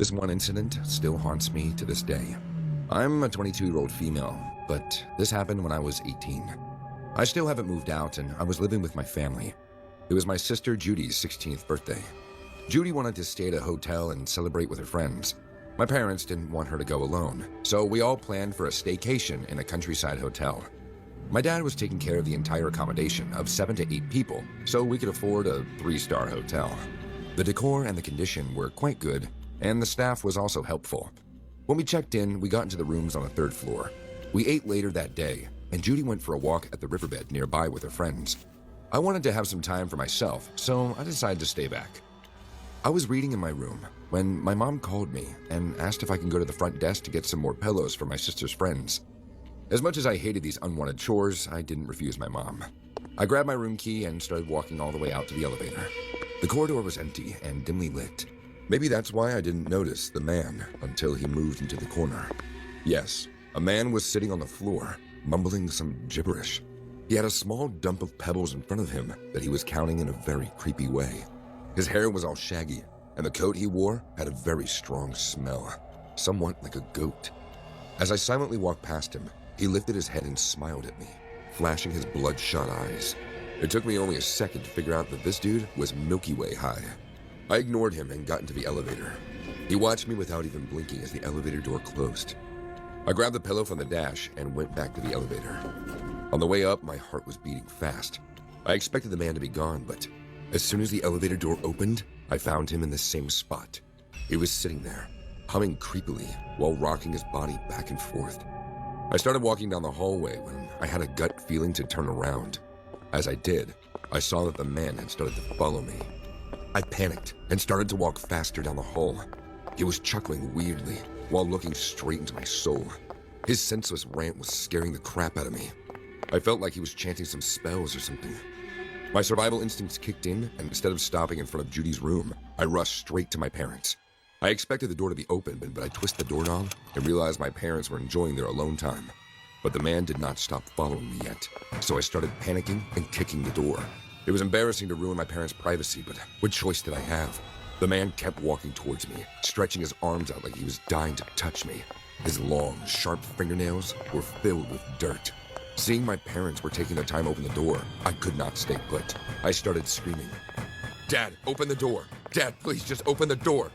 This one incident still haunts me to this day. I'm a 22-year-old female, but this happened when I was 18. I still haven't moved out, and I was living with my family. It was my sister Judy's 16th birthday. Judy wanted to stay at a hotel and celebrate with her friends. My parents didn't want her to go alone, so we all planned for a staycation in a countryside hotel. My dad was taking care of the entire accommodation of 7 to 8 people, so we could afford a 3-star hotel. The decor and the condition were quite good, and the staff was also helpful. When we checked in, we got into the rooms on the 3rd floor. We ate later that day, and Judy went for a walk at the riverbed nearby with her friends. I wanted to have some time for myself, so I decided to stay back. I was reading in my room when my mom called me and asked if I can go to the front desk to get some more pillows for my sister's friends. As much as I hated these unwanted chores, I didn't refuse my mom. I grabbed my room key and started walking all the way out to the elevator. The corridor was empty and dimly lit. Maybe that's why I didn't notice the man until he moved into the corner. Yes, a man was sitting on the floor, mumbling some gibberish. He had a small dump of pebbles in front of him that he was counting in a very creepy way. His hair was all shaggy, and the coat he wore had a very strong smell, somewhat like a goat. As I silently walked past him, he lifted his head and smiled at me, flashing his bloodshot eyes. It took me only a second to figure out that this dude was Milky Way high. I ignored him and got into the elevator. He watched me without even blinking as the elevator door closed. I grabbed the pillow from the dash and went back to the elevator. On the way up, my heart was beating fast. I expected the man to be gone, but as soon as the elevator door opened, I found him in the same spot. He was sitting there, humming creepily while rocking his body back and forth. I started walking down the hallway when I had a gut feeling to turn around. As I did, I saw that the man had started to follow me. I panicked and started to walk faster down the hall. He was chuckling weirdly while looking straight into my soul. His senseless rant was scaring the crap out of me. I felt like he was chanting some spells or something. My survival instincts kicked in, and instead of stopping in front of Judy's room, I rushed straight to my parents. I expected the door to be open, but I twisted the doorknob and realized my parents were enjoying their alone time. But the man did not stop following me yet, so I started panicking and kicking the door. It was embarrassing to ruin my parents' privacy, but what choice did I have? The man kept walking towards me, stretching his arms out like he was dying to touch me. His long, sharp fingernails were filled with dirt. Seeing my parents were taking their time to open the door, I could not stay put. I started screaming, "Dad, open the door! Dad, please just open the door!"